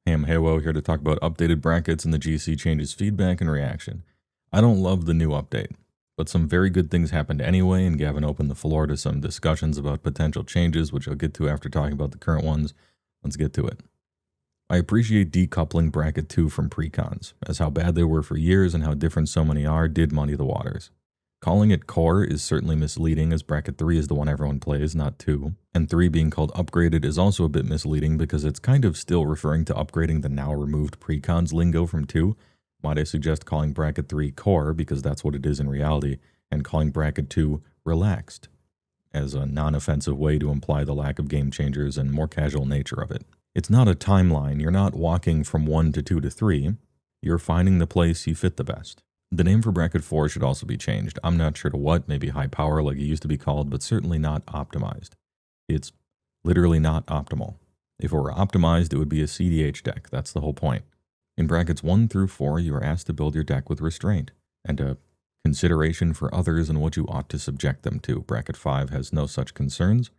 Hey, I'm HeyWoah here to talk about updated brackets and the GC changes feedback and reaction. I don't love the new update, but some very good things happened anyway, and Gavin opened the floor to some discussions about potential changes, which I'll get to after talking about the current ones. Let's get to it. I appreciate decoupling Bracket 2 from precons, as how bad they were for years and how different so many are did muddy the waters. Calling it core is certainly misleading, as Bracket 3 is the one everyone plays, not 2. And 3 being called upgraded is also a bit misleading because it's kind of still referring to upgrading the now removed precons lingo from 2. Might I suggest calling Bracket 3 core because that's what it is in reality, and calling Bracket 2 relaxed, as a non-offensive way to imply the lack of game changers and more casual nature of it. It's not a timeline, you're not walking from 1 to 2 to 3, you're finding the place you fit the best. The name for Bracket 4 should also be changed. I'm not sure to what, maybe high power like it used to be called, but certainly not optimized. It's literally not optimal. If it were optimized, it would be a CDH deck, that's the whole point. In brackets 1 through 4, you are asked to build your deck with restraint, and a consideration for others and what you ought to subject them to. Bracket 5 has no such concerns,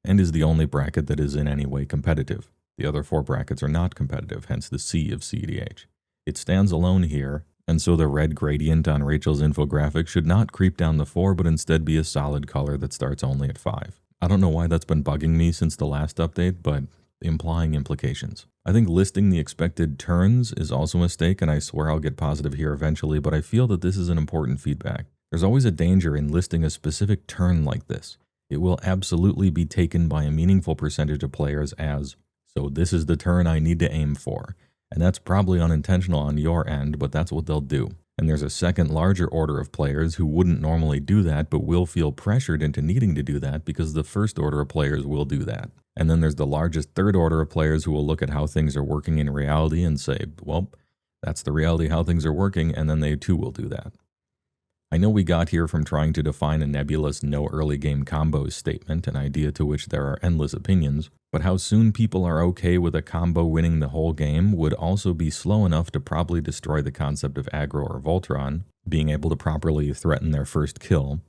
and is the only bracket that is in any way competitive. The other 4 brackets are not competitive, hence the C of CDH. It stands alone here, and so the red gradient on Rachel's infographic should not creep down the 4, but instead be a solid color that starts only at 5. I don't know why that's been bugging me since the last update, but implying implications. I think listing the expected turns is also a mistake, and I swear I'll get positive here eventually, but I feel that this is an important feedback. There's always a danger in listing a specific turn like this. It will absolutely be taken by a meaningful percentage of players as, so this is the turn I need to aim for. And that's probably unintentional on your end, but that's what they'll do. And there's a second larger order of players who wouldn't normally do that, but will feel pressured into needing to do that because the first order of players will do that. And then there's the largest third order of players who will look at how things are working in reality and say, well, that's the reality how things are working, and then they too will do that. I know we got here from trying to define a nebulous no early game combos statement, an idea to which there are endless opinions, but how soon people are okay with a combo winning the whole game would also be slow enough to probably destroy the concept of aggro or Voltron, being able to properly threaten their first kill.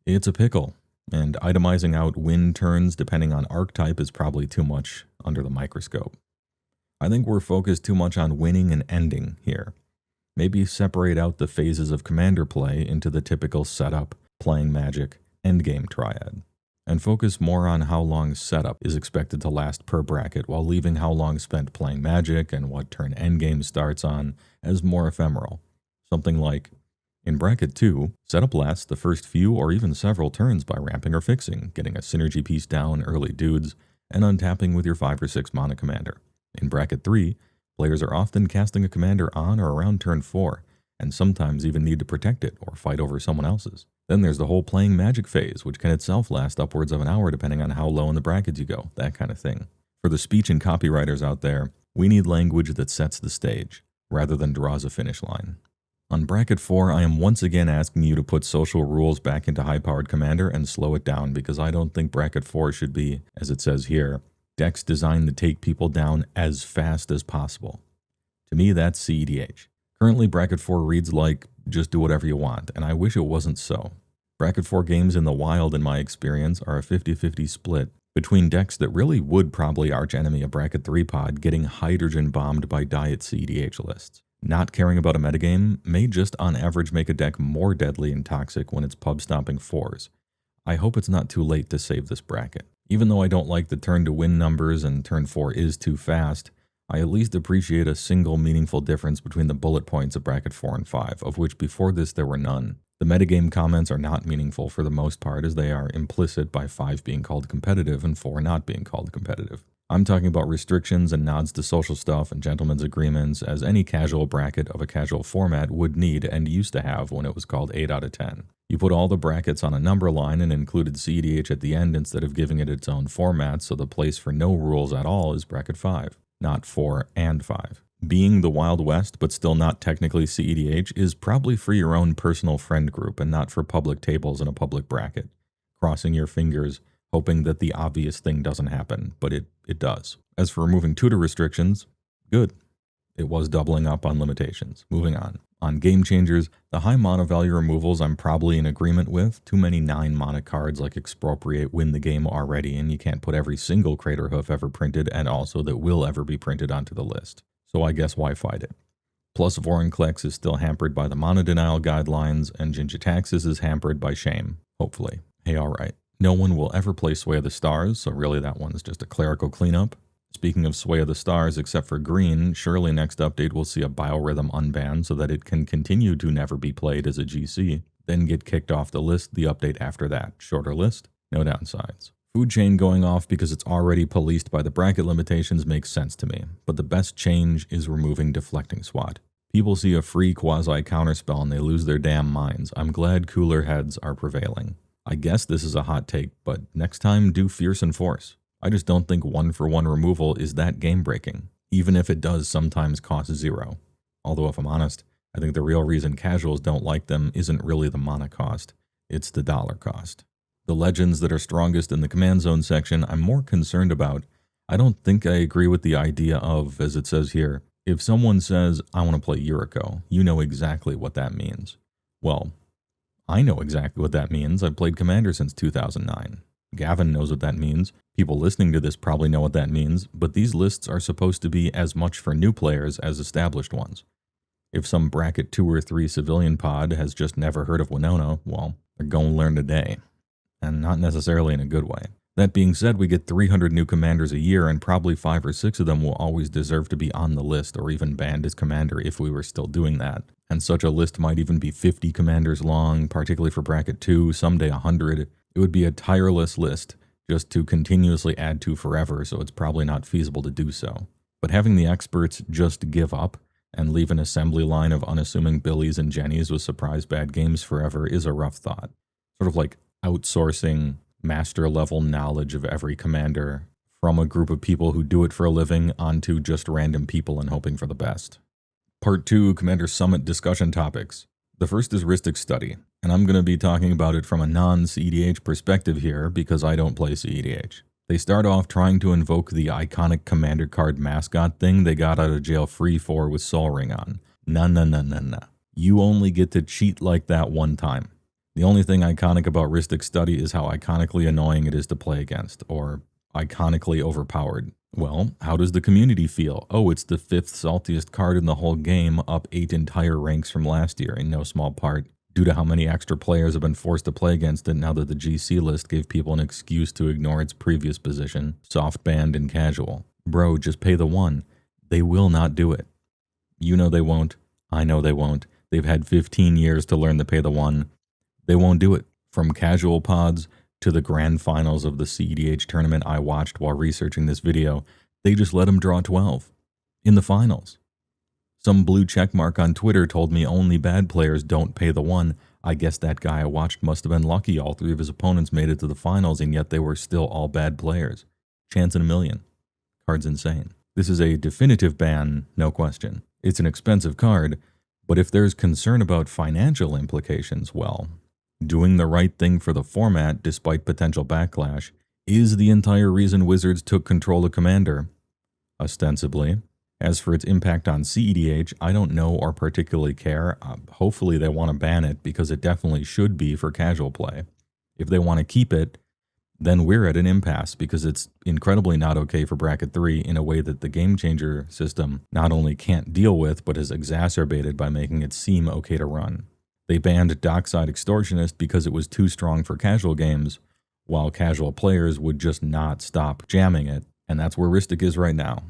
It's a pickle, and itemizing out win turns depending on archetype is probably too much under the microscope. I think we're focused too much on winning and ending here. Maybe separate out the phases of commander play into the typical setup, playing magic, endgame triad, and focus more on how long setup is expected to last per bracket while leaving how long spent playing magic and what turn endgame starts on as more ephemeral. Something like, in bracket 2, setup lasts the first few or even several turns by ramping or fixing, getting a synergy piece down early dudes, and untapping with your 5 or 6 mana commander. In bracket 3, players are often casting a commander on or around turn 4, and sometimes even need to protect it or fight over someone else's. Then there's the whole playing magic phase, which can itself last upwards of an hour depending on how low in the brackets you go, that kind of thing. For the speech and copywriters out there, we need language that sets the stage, rather than draws a finish line. On bracket 4, I am once again asking you to put social rules back into high-powered commander and slow it down, because I don't think bracket 4 should be, as it says here, decks designed to take people down as fast as possible. To me, that's CEDH. Currently, bracket 4 reads like, just do whatever you want, and I wish it wasn't so. Bracket 4 games in the wild, in my experience, are a 50-50 split between decks that really would probably arch-enemy a bracket 3 pod getting hydrogen bombed by diet CEDH lists. Not caring about a metagame may just on average make a deck more deadly and toxic when it's pub-stomping 4s. I hope it's not too late to save this bracket. Even though I don't like the turn to win numbers and turn 4 is too fast, I at least appreciate a single meaningful difference between the bullet points of bracket 4 and 5, of which before this there were none. The metagame comments are not meaningful for the most part, as they are implicit by 5 being called competitive and 4 not being called competitive. I'm talking about restrictions and nods to social stuff and gentlemen's agreements, as any casual bracket of a casual format would need and used to have when it was called 8 out of 10. You put all the brackets on a number line and included CEDH at the end instead of giving it its own format, so the place for no rules at all is bracket 5, not 4 and 5. Being the Wild West, but still not technically CEDH, is probably for your own personal friend group and not for public tables in a public bracket. Crossing your fingers, hoping that the obvious thing doesn't happen, but it does. As for removing tutor restrictions, good. It was doubling up on limitations. Moving on. On game changers, the high mana value removals I'm probably in agreement with. Too many 9 mana cards like Expropriate win the game already, and you can't put every single Crater Hoof ever printed and also that will ever be printed onto the list. so I guess why fight it? Plus, Vorinclex is still hampered by the mana denial guidelines, and Jin-Gitaxias is hampered by shame, hopefully. Hey, alright. No one will ever play Sway of the Stars, so really that one's just a clerical cleanup. Speaking of Sway of the Stars, except for green, surely next update we'll see a Biorhythm unban so that it can continue to never be played as a GC, then get kicked off the list the update after that. Shorter list, no downsides. Food chain going off because it's already policed by the bracket limitations makes sense to me, but the best change is removing Deflecting Swat. People see a free quasi-counterspell and they lose their damn minds. I'm glad cooler heads are prevailing. I guess this is a hot take, but next time do Fierce Enforce. I just don't think 1-for-1 removal is that game-breaking, even if it does sometimes cost 0. Although if I'm honest, I think the real reason casuals don't like them isn't really the mana cost, it's the dollar cost. The legends that are strongest in the command zone section I'm more concerned about. I don't think I agree with the idea of, as it says here, if someone says, I want to play Yuriko, you know exactly what that means. Well, I know exactly what that means. I've played Commander since 2009. Gavin knows what that means. People listening to this probably know what that means, but these lists are supposed to be as much for new players as established ones. If some bracket 2 or 3 civilian pod has just never heard of Winona, well, they're going to learn today. And not necessarily in a good way. That being said, we get 300 new commanders a year, and probably 5 or 6 of them will always deserve to be on the list or even banned as commander if we were still doing that. And such a list might even be 50 commanders long, particularly for bracket 2, someday 100. It would be a tireless list, just to continuously add to forever, so it's probably not feasible to do so. But having the experts just give up and leave an assembly line of unassuming Billies and Jennies with surprise bad games forever is a rough thought. Sort of like outsourcing master-level knowledge of every commander from a group of people who do it for a living onto just random people and hoping for the best. Part 2, Commander Summit discussion topics. The first is Rhystic Study, and I'm going to be talking about it from a non-CEDH perspective here because I don't play CEDH. They start off trying to invoke the iconic commander card mascot thing they got out of jail free for with Sol Ring on. Nah. You only get to cheat like that one time. The only thing iconic about Rhystic Study is how iconically annoying it is to play against, or iconically overpowered. Well, how does the community feel? Oh, it's the 5th saltiest card in the whole game, up 8 entire ranks from last year, in no small part due to how many extra players have been forced to play against it now that the GC list gave people an excuse to ignore its previous position, soft banned and casual. Bro, just pay the 1. They will not do it. You know they won't. I know they won't. They've had 15 years to learn to pay the 1. They won't do it. From casual pods to the grand finals of the CEDH tournament I watched while researching this video, they just let them draw 12. In the finals. Some blue checkmark on Twitter told me only bad players don't pay the 1. I guess that guy I watched must have been lucky all 3 of his opponents made it to the finals and yet they were still all bad players. Chance in a million. Card's insane. This is a definitive ban, no question. It's an expensive card, but if there's concern about financial implications, well, doing the right thing for the format despite potential backlash is the entire reason Wizards took control of Commander, ostensibly. As for its impact on CEDH, I don't know or particularly care. Hopefully they want to ban it because it definitely should be for casual play. If they want to keep it, then we're at an impasse because it's incredibly not okay for Bracket 3 in a way that the Game Changer system not only can't deal with, but is exacerbated by making it seem okay to run. They banned Dockside Extortionist because it was too strong for casual games, while casual players would just not stop jamming it, and that's where Rhystic is right now.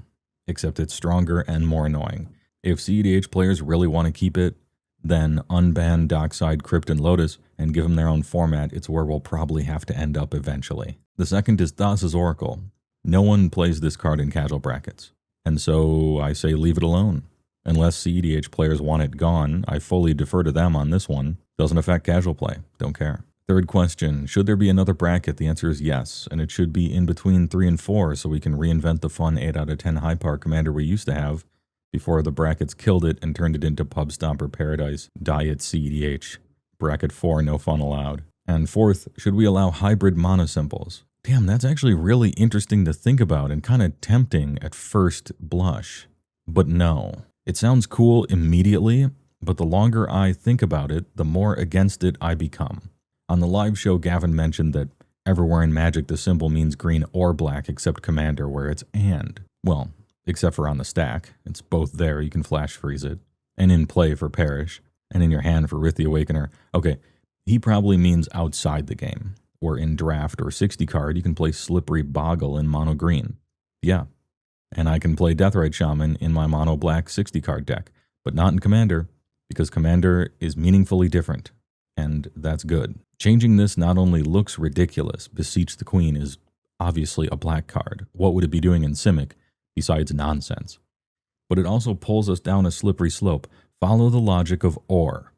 Except it's stronger and more annoying. If CEDH players really want to keep it, then unban Dockside, Crypt, and Lotus and give them their own format. It's where we'll probably have to end up eventually. The second is Thassa's Oracle. No one plays this card in casual brackets, and so I say leave it alone. Unless CEDH players want it gone, I fully defer to them on this one. Doesn't affect casual play. Don't care. Third question, should there be another bracket? The answer is yes, and it should be in between 3 and 4 so we can reinvent the fun 8 out of 10 high power commander we used to have before the brackets killed it and turned it into Pub Stomper Paradise, Diet CEDH. Bracket 4, no fun allowed. And fourth, should we allow hybrid mana symbols? Damn, that's actually really interesting to think about and kind of tempting at first blush. But no. It sounds cool immediately, but the longer I think about it, the more against it I become. On the live show, Gavin mentioned that everywhere in Magic the symbol means green or black except Commander where it's and. Well, except for on the stack. It's both there, you can flash freeze it, and in play for Perish, and in your hand for Rith the Awakener. Okay, he probably means outside the game, or in draft or 60 card, you can play Slippery Boggle in mono green. Yeah, and I can play Deathrite Shaman in my mono black 60 card deck, but not in Commander, because Commander is meaningfully different, and that's good. Changing this not only looks ridiculous, Beseech the Queen is obviously a black card. What would it be doing in Simic besides nonsense? But it also pulls us down a slippery slope. Follow the logic of Or.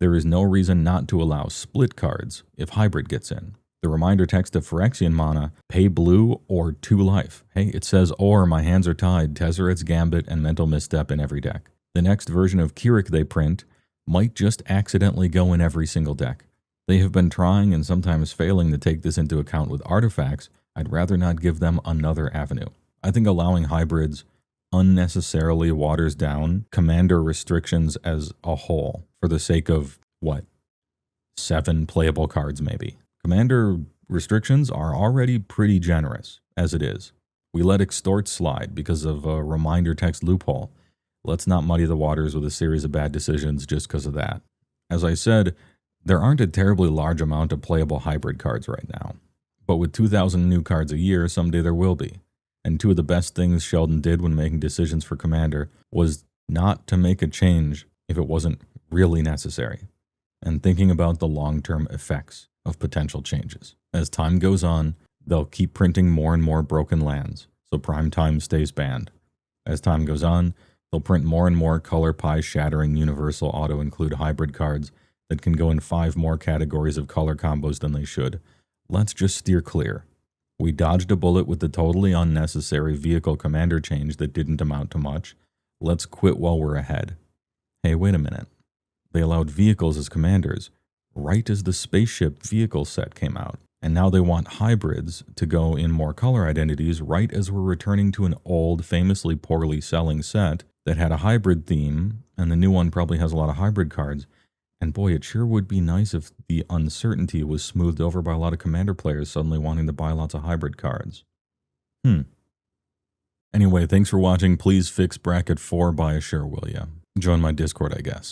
There is no reason not to allow split cards if Hybrid gets in. The reminder text of Phyrexian mana, pay blue or 2 life. Hey, it says Or, my hands are tied, Tezzeret's Gambit, and Mental Misstep in every deck. The next version of Keurig they print might just accidentally go in every single deck. They have been trying and sometimes failing to take this into account with artifacts. I'd rather not give them another avenue. I think allowing hybrids unnecessarily waters down Commander restrictions as a whole for the sake of, 7 playable cards maybe. Commander restrictions are already pretty generous, as it is. We let Extort slide because of a reminder text loophole. Let's not muddy the waters with a series of bad decisions just because of that. As I said, there aren't a terribly large amount of playable hybrid cards right now. But with 2,000 new cards a year, someday there will be. And 2 of the best things Sheldon did when making decisions for Commander was not to make a change if it wasn't really necessary, and thinking about the long-term effects of potential changes. As time goes on, they'll keep printing more and more broken lands, so Prime Time stays banned. As time goes on, they'll print more and more color pie shattering universal auto-include hybrid cards that can go in 5 more categories of color combos than they should. Let's just steer clear. We dodged a bullet with the totally unnecessary vehicle commander change that didn't amount to much. Let's quit while we're ahead. Hey, wait a minute. They allowed vehicles as commanders right as the spaceship vehicle set came out. And now they want hybrids to go in more color identities right as we're returning to an old, famously poorly selling set that had a hybrid theme, and the new one probably has a lot of hybrid cards. And boy, it sure would be nice if the uncertainty was smoothed over by a lot of Commander players suddenly wanting to buy lots of hybrid cards. Anyway, thanks for watching. Please fix Bracket 4 by a sure will ya. Join my Discord, I guess.